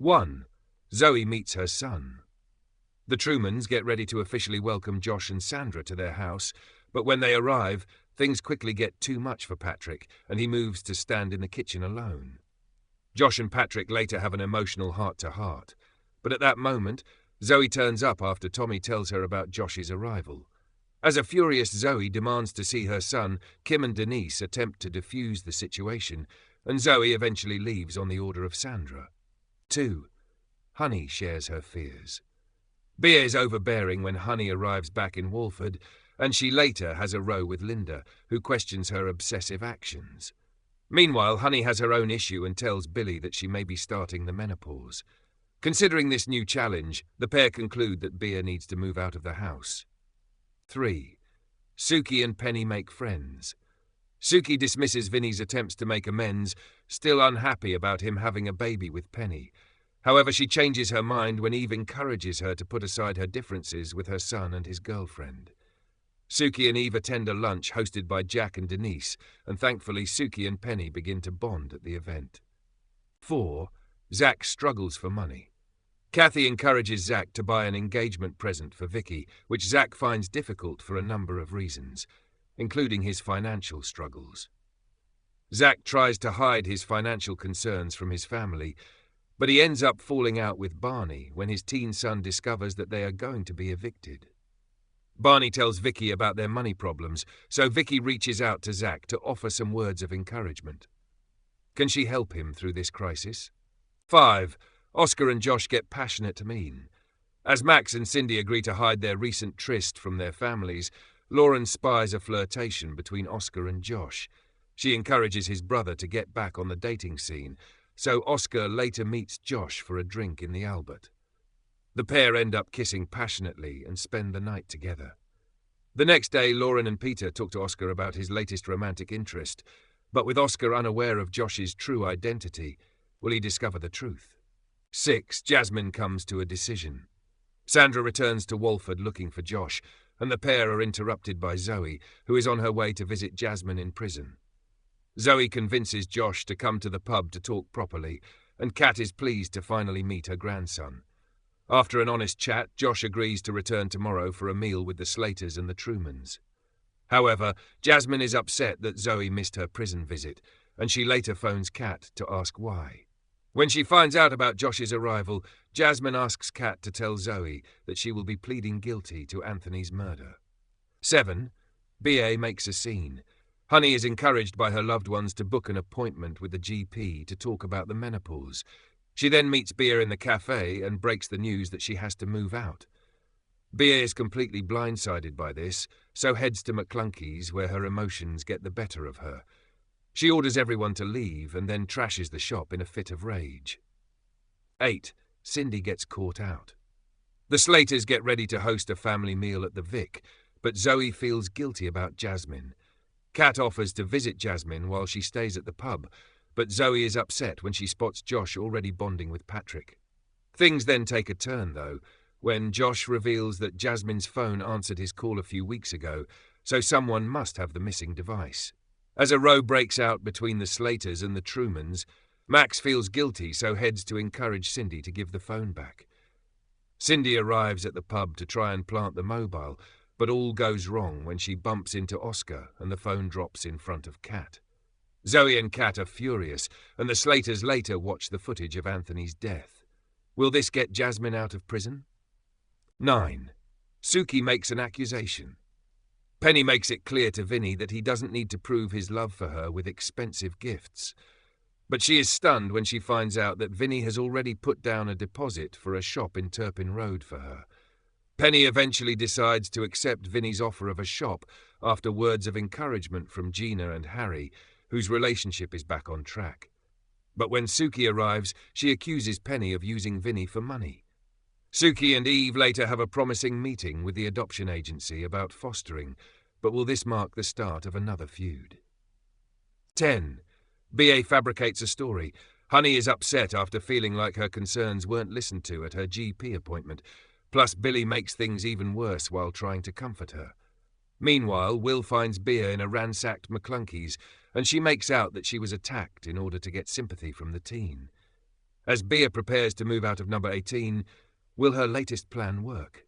1. Zoe meets her son. The Trumans get ready to officially welcome Josh and Sandra to their house, but when they arrive, things quickly get too much for Patrick, and he moves to stand in the kitchen alone. Josh and Patrick later have an emotional heart-to-heart, but at that moment, Zoe turns up after Tommy tells her about Josh's arrival. As a furious Zoe demands to see her son, Kim and Denise attempt to defuse the situation, and Zoe eventually leaves on the order of Sandra. 2. Honey shares her fears. Bea is overbearing when Honey arrives back in Walford, and she later has a row with Linda, who questions her obsessive actions. Meanwhile, Honey has her own issue and tells Billy that she may be starting the menopause. Considering this new challenge, the pair conclude that Bea needs to move out of the house. 3. Suki and Penny make friends. Suki dismisses Vinny's attempts to make amends, still unhappy about him having a baby with Penny. However, she changes her mind when Eve encourages her to put aside her differences with her son and his girlfriend. Suki and Eve attend a lunch hosted by Jack and Denise, and thankfully Suki and Penny begin to bond at the event. 4. Zach struggles for money. Kathy encourages Zach to buy an engagement present for Vicky, which Zach finds difficult for a number of reasons, including his financial struggles. Zach tries to hide his financial concerns from his family, but he ends up falling out with Barney when his teen son discovers that they are going to be evicted. Barney tells Vicky about their money problems, so Vicky reaches out to Zach to offer some words of encouragement. Can she help him through this crisis? 5. Oscar and Josh get passionate to mean. As Max and Cindy agree to hide their recent tryst from their families, Lauren spies a flirtation between Oscar and Josh. She encourages his brother to get back on the dating scene, so Oscar later meets Josh for a drink in the Albert. The pair end up kissing passionately and spend the night together. The next day, Lauren and Peter talk to Oscar about his latest romantic interest, but with Oscar unaware of Josh's true identity, will he discover the truth? 6. Jasmine comes to a decision. Sandra returns to Walford looking for Josh, and the pair are interrupted by Zoe, who is on her way to visit Jasmine in prison. Zoe convinces Josh to come to the pub to talk properly, and Kat is pleased to finally meet her grandson. After an honest chat, Josh agrees to return tomorrow for a meal with the Slaters and the Trumans. However, Jasmine is upset that Zoe missed her prison visit, and she later phones Kat to ask why. When she finds out about Josh's arrival, Jasmine asks Kat to tell Zoe that she will be pleading guilty to Anthony's murder. 7. Bea makes a scene. Honey is encouraged by her loved ones to book an appointment with the GP to talk about the menopause. She then meets Bea in the cafe and breaks the news that she has to move out. Bea is completely blindsided by this, so heads to McClunkey's where her emotions get the better of her. She orders everyone to leave and then trashes the shop in a fit of rage. 8. Cindy gets caught out. The Slaters get ready to host a family meal at the Vic, but Zoe feels guilty about Jasmine. Kat offers to visit Jasmine while she stays at the pub, but Zoe is upset when she spots Josh already bonding with Patrick. Things then take a turn, though, when Josh reveals that Jasmine's phone answered his call a few weeks ago, so someone must have the missing device. As a row breaks out between the Slaters and the Trumans, Max feels guilty, so heads to encourage Cindy to give the phone back. Cindy arrives at the pub to try and plant the mobile, but all goes wrong when she bumps into Oscar and the phone drops in front of Kat. Zoe and Kat are furious, and the Slaters later watch the footage of Anthony's death. Will this get Jasmine out of prison? 9. Suki makes an accusation. Penny makes it clear to Vinny that he doesn't need to prove his love for her with expensive gifts. But she is stunned when she finds out that Vinny has already put down a deposit for a shop in Turpin Road for her. Penny eventually decides to accept Vinny's offer of a shop after words of encouragement from Gina and Harry, whose relationship is back on track. But when Suki arrives, she accuses Penny of using Vinny for money. Suki and Eve later have a promising meeting with the adoption agency about fostering, but will this mark the start of another feud? 10. Bea fabricates a story. Honey is upset after feeling like her concerns weren't listened to at her GP appointment, plus Billy makes things even worse while trying to comfort her. Meanwhile, Will finds Bea in a ransacked McClunkey's, and she makes out that she was attacked in order to get sympathy from the teen. As Bea prepares to move out of number 18, will her latest plan work?